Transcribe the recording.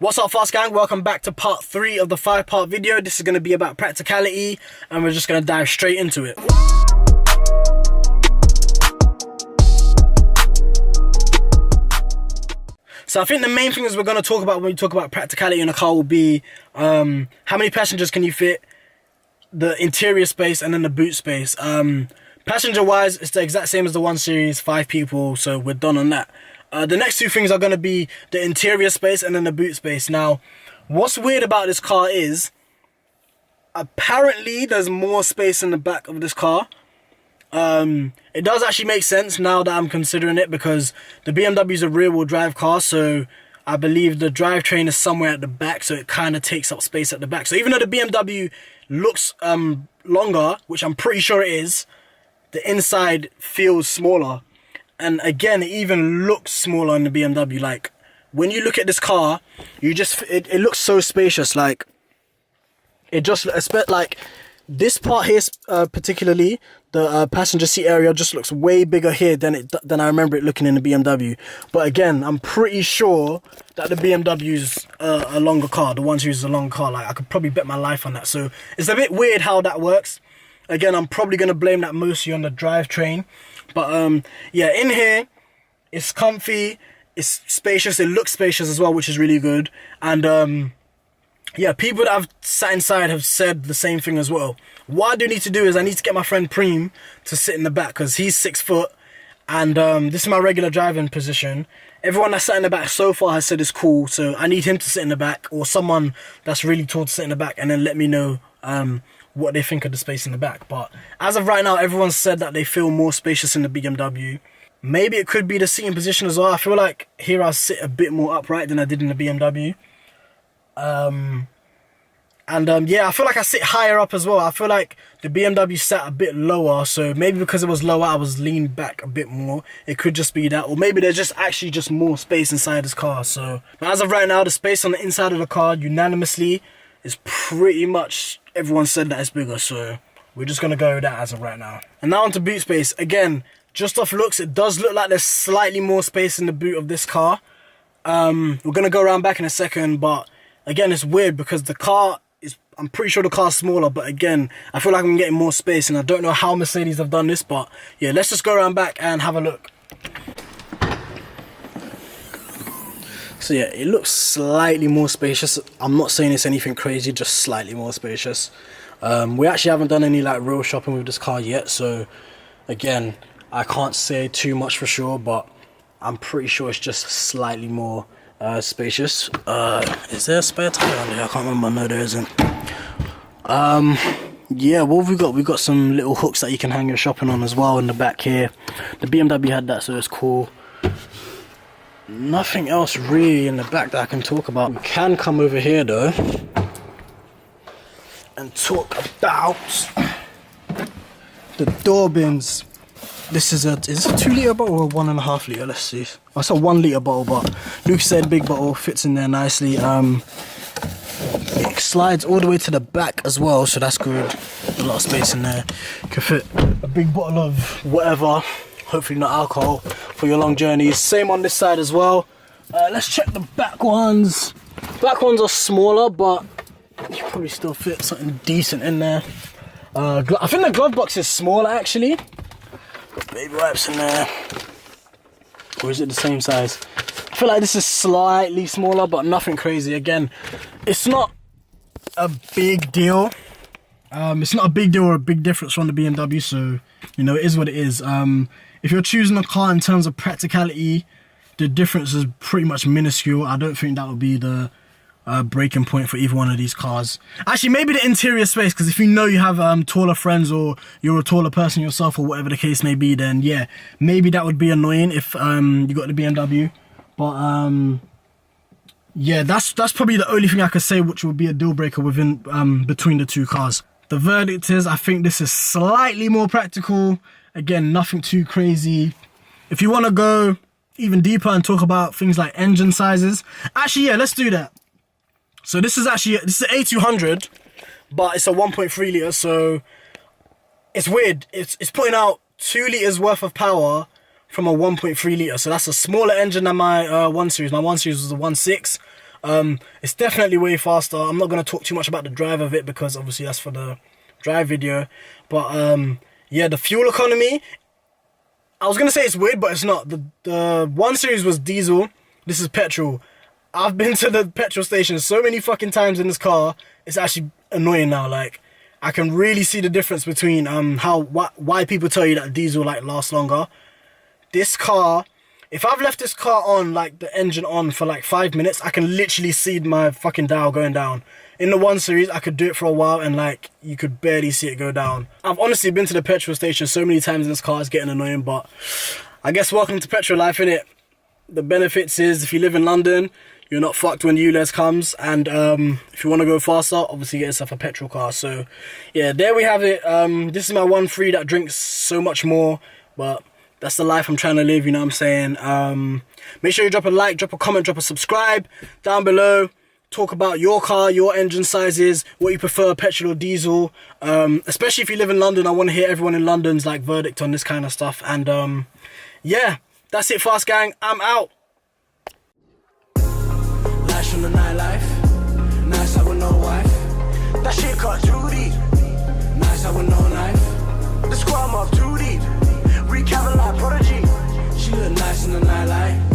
What's up, Fast Gang? Welcome back to part 3 of the 5-part video. This is going to be about practicality, and we're just going to dive straight into it. So I think the main things we're going to talk about when we talk about practicality in a car will be how many passengers can you fit, the interior space, and then the boot space. Passenger wise, it's the exact same as the 1 Series, 5 people, so we're done on that. The next 2 things are going to be the interior space and then the boot space. Now, what's weird about this car is apparently there's more space in the back of this car. It does actually make sense now that I'm considering it, because the BMW is a rear-wheel drive car, so I believe the drivetrain is somewhere at the back, so it kind of takes up space at the back. So even though the BMW looks longer, which I'm pretty sure it is, the inside feels smaller. And again, it even looks smaller in the BMW. Like, when you look at this car, you just, it looks so spacious. Like, it just, like, this part here, particularly, the passenger seat area just looks way bigger here than I remember it looking in the BMW. But again, I'm pretty sure that the BMW's a longer car. The 1 Series is a longer car. Like, I could probably bet my life on that. So it's a bit weird how that works. Again, I'm probably going to blame that mostly on the drivetrain. But yeah, in here, it's comfy, it's spacious, it looks spacious as well, which is really good. And yeah, people that have sat inside have said the same thing as well. What I do need to do is I need to get my friend Preem to sit in the back, because he's 6 foot, and this is my regular driving position. Everyone that sat in the back so far has said it's cool, so I need him to sit in the back, or someone that's really tall to sit in the back, and then let me know what they think of the space in the back. But as of right now, everyone's said that they feel more spacious in the BMW. Maybe it could be the seating position as well. I feel like here I sit a bit more upright than I did in the BMW. Yeah, I feel like I sit higher up as well. I feel like the BMW sat a bit lower, so maybe because it was lower, I was leaned back a bit more. It could just be that, or maybe there's just actually just more space inside this car. So, but as of right now, the space on the inside of the car, unanimously, is pretty much, everyone said that it's bigger, so we're just gonna go with that as of right now. And now onto boot space. Again, just off looks, it does look like there's slightly more space in the boot of this car. We're gonna go around back in a second, but again, it's weird because the car is, I'm pretty sure the car's smaller, but again, I feel like I'm getting more space, and I don't know how Mercedes have done this, but yeah, let's just go around back and have a look. So yeah, it looks slightly more spacious. I'm not saying it's anything crazy, just slightly more spacious. We actually haven't done any like real shopping with this car yet, so again, I can't say too much for sure, but I'm pretty sure it's just slightly more spacious. Is there a spare tire on there? I can't remember. No, there isn't. Yeah, what have we got? We've got some little hooks that you can hang your shopping on as well in the back here. The BMW had that, so it's cool. Nothing else really in the back that I can talk about. We can come over here though and talk about the door bins. This is this a 2 litre bottle or a 1.5 litre? Let's see. Oh, it's a 1 litre bottle, but Luke said big bottle, fits in there nicely. It slides all the way to the back as well, so that's good. A lot of space in there. You can fit a big bottle of whatever, hopefully not alcohol, for your long journeys. Same on this side as well. Let's check the back ones. Back ones are smaller, but you can probably still fit something decent in there. I think the glove box is smaller actually. Got baby wipes in there. Or is it the same size? I feel like this is slightly smaller, but nothing crazy. Again, it's not a big deal. It's not a big deal or a big difference from the BMW, so you know, it is what it is. If you're choosing a car in terms of practicality, the difference is pretty much minuscule. I don't think that would be the breaking point for either one of these cars. Actually, maybe the interior space, because if you know you have taller friends, or you're a taller person yourself, or whatever the case may be, then yeah, maybe that would be annoying if you got the BMW. But yeah, that's probably the only thing I could say which would be a deal breaker within between the 2 cars. The verdict is, I think this is slightly more practical. Again, nothing too crazy. If you want to go even deeper and talk about things like engine sizes, actually, yeah, let's do that. So this is an A200, but it's a 1.3 litre, so it's weird. It's putting out 2 litres worth of power from a 1.3 litre. So that's a smaller engine than my 1 Series. My 1 Series was a 1.6. It's definitely way faster. I'm not going to talk too much about the drive of it because obviously that's for the drive video. But yeah, the fuel economy, I was going to say it's weird, but it's not. The 1 Series was diesel. This is petrol. I've been to the petrol station so many fucking times in this car. It's actually annoying now. Like, I can really see the difference between why people tell you that diesel like lasts longer. This car, if I've left this car on, like the engine on for like 5 minutes, I can literally see my fucking dial going down. In the 1 Series, I could do it for a while and like you could barely see it go down. I've honestly been to the petrol station so many times in this car, it's getting annoying, but I guess welcome to petrol life, innit? The benefits is if you live in London, you're not fucked when ULEZ comes, and if you want to go faster, obviously get yourself a petrol car. So yeah, there we have it. This is my 1.3 that drinks so much more, but that's the life I'm trying to live, you know what I'm saying? Make sure you drop a like, drop a comment, drop a subscribe down below. Talk about your car, your engine sizes, what you prefer, petrol or diesel. Especially if you live in London, I want to hear everyone in London's like verdict on this kind of stuff. And yeah, that's it, Fast Gang. I'm out. Lights from the nightlife, nice out with no wife. That shit cut too deep, nice out with no knife. The squad up too deep, recap like Prodigy. She look nice in the nightlight.